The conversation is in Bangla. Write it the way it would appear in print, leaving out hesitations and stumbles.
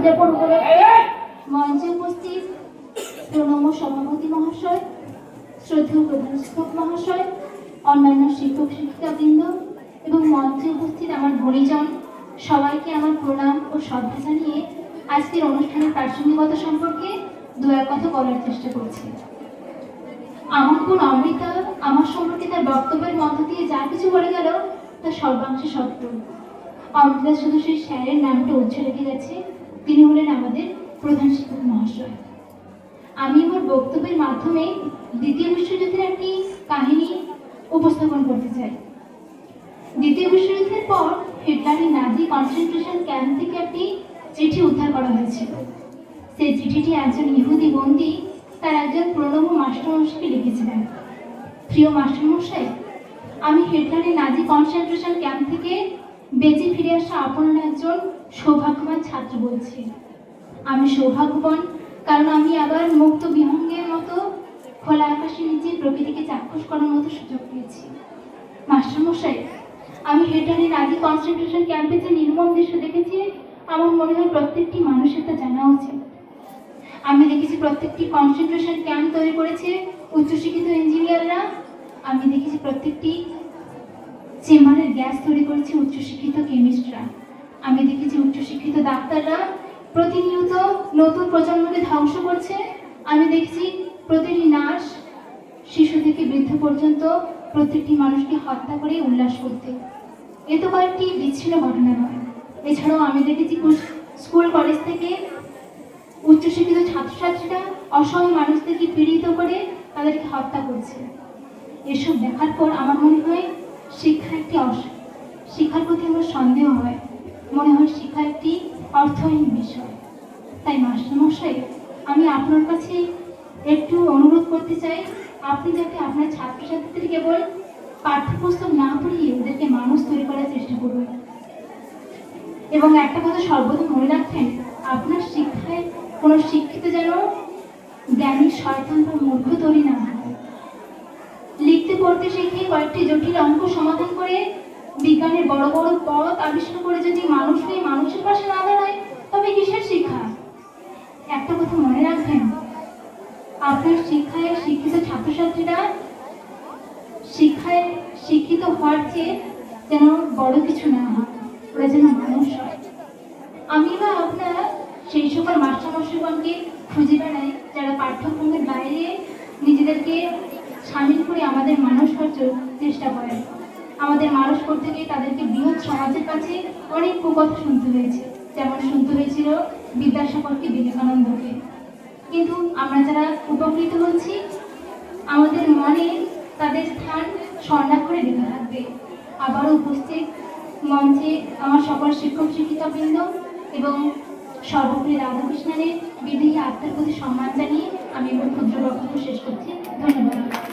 উদযাপন উপলক্ষে মঞ্চে উপস্থিত প্রণম্য সভাপতি মহাশয়, শ্রদ্ধেয় প্রধান শিক্ষক মহাশয়, অন্যান্য শিক্ষক শিক্ষিকাবৃন্দ এবং মঞ্চে উপস্থিত আমার গুণীজন, সবাইকে আমার প্রণাম ও শ্রদ্ধা জানিয়ে আজকের অনুষ্ঠানের প্রাসঙ্গিকতা সম্পর্কে দু এক কথা বলার চেষ্টা করছি। আমার বোন অমৃতা আমার সম্পর্কে তার বক্তব্যের মধ্য দিয়ে যা কিছু বলে গেল তা সর্বাংশে সত্য। অমৃতা শুধু সেই স্যারের নামটা উচ্চ রেখে গেছে, তিনি হলেন আমাদের প্রধান শিক্ষক মহাশয়। আমি আমার বক্তব্যের মাধ্যমে দ্বিতীয় বিশ্বযুদ্ধের একটি কাহিনী উপস্থাপন করতে চাই। দ্বিতীয় বিশ্বযুদ্ধের পর হিটলারের নাজি কনসেন্ট্রেশন ক্যাম্প থেকে একটি চিঠি উদ্ধার করা হয়েছিল। সেই চিঠিটি একজন ইহুদি বন্দী তার একজন প্রণব মাস্টারমশাইকে লিখেছিলেন। প্রিয় মাস্টারমশাই, আমি হিটলারের নাজি কনসেন্ট্রেশন ক্যাম্প থেকে বেঁচে ফিরে আসা আপনার একজন সৌভাগ্যবান ছাত্র বলছি। আমি সৌভাগ্যবান কারণ আমি আবার মুক্ত বিহঙ্গের মতো খোলা আকাশের নিচে প্রকৃতিকে চাক্ষুষ করার মতো সুযোগ পেয়েছি। মাস্টারমশাই, আমি হিটলারের নাজি কনসেন্ট্রেশন ক্যাম্পে যে নির্মম দৃশ্য দেখেছি, আমার মনে হয় প্রত্যেকটি মানুষের তা জানা উচিত। আমি দেখেছি প্রত্যেকটি কনসেন্ট্রেশন ক্যাম্প তৈরি করেছে উচ্চশিক্ষিত ইঞ্জিনিয়াররা। আমি দেখেছি প্রত্যেকটি চেম্বারের গ্যাস তৈরি করেছে উচ্চশিক্ষিত কেমিস্টরা। আমি দেখেছি উচ্চশিক্ষিত ডাক্তাররা প্রতিনিয়ত নতুন প্রজন্মকে ধ্বংস করছে। আমি দেখছি প্রতিটি নার্স শিশু থেকে বৃদ্ধ পর্যন্ত প্রত্যেকটি মানুষকে হত্যা করে উল্লাস করতে। এ তো কয়েকটি বিচ্ছিন্ন ঘটনা নয়। এছাড়াও আমি দেখেছি স্কুল কলেজ থেকে উচ্চশিক্ষিত ছাত্রছাত্রীরা অসহায় মানুষদেরকে পীড়িত করে তাদেরকে হত্যা করছে। এসব দেখার পর আমার মনে হয় শিক্ষার প্রতি আমার সন্দেহ হয়। মনে হয় শিক্ষা একটি অর্থহীন বিষয়। তাই মাস্টারমশাই, আমি আপনার কাছে একটু অনুরোধ করতে চাই, আপনি যাতে আপনার ছাত্রছাত্রীদের কেবল পাঠ্যপুস্তক না পড়িয়ে ওদেরকে মানুষ তৈরি করার চেষ্টা করবেন। এবং একটা কথা সর্বদা মনে রাখবেন, আপনার শিক্ষায় কোনো শিক্ষিত যেন জ্ঞানী শয়তান বা মূর্খ তৈরি না হয়। লিখতে পড়তে শিখে কয়েকটি জটিল অঙ্ক সমাধান করে বিজ্ঞানের বড় বড় পথ আবিষ্কার করে যদি মানুষ হয়ে মানুষের পাশে না দাঁড়ায়, তবে কিসের শিক্ষা? একটা কথা মনে রাখবেন, আপনার শিক্ষায় শিক্ষিত ছাত্রছাত্রীরা শিক্ষায় শিক্ষিত হওয়ার চেয়ে যেন বড় কিছু না হয়, ওরা যেন মানুষ হয়। আমি বা আপনারা সেই সকল মাস্টারমশাইগণকে খুঁজে বেড়াই যারা পাঠ্যক্রমের বাইরে নিজেদেরকে সামিল করে আমাদের মানুষ হওয়ার চেষ্টা করেন। আমাদের মানুষ করতে গিয়ে তাদেরকে বৃহৎ সমাজের কাছে অনেক কুকথা শুনতে হয়েছে, যেমন শুনতে হয়েছিল বিদ্যাসাগরকে, বিবেকানন্দকে। কিন্তু আমরা যারা উপকৃত হচ্ছি, আমাদের মনে তাদের স্থান স্বর্ণাক্ষরে লেখা থাকবে। আবারও উপস্থিত মঞ্চে আমার সকল শিক্ষক শিক্ষিকাবৃন্দ এবং সর্বোপরি রাধাকৃষ্ণনের বিদেহী আত্মার প্রতি সম্মান জানিয়ে আমি আমার ক্ষুদ্র বক্তব্য শেষ করছি। ধন্যবাদ।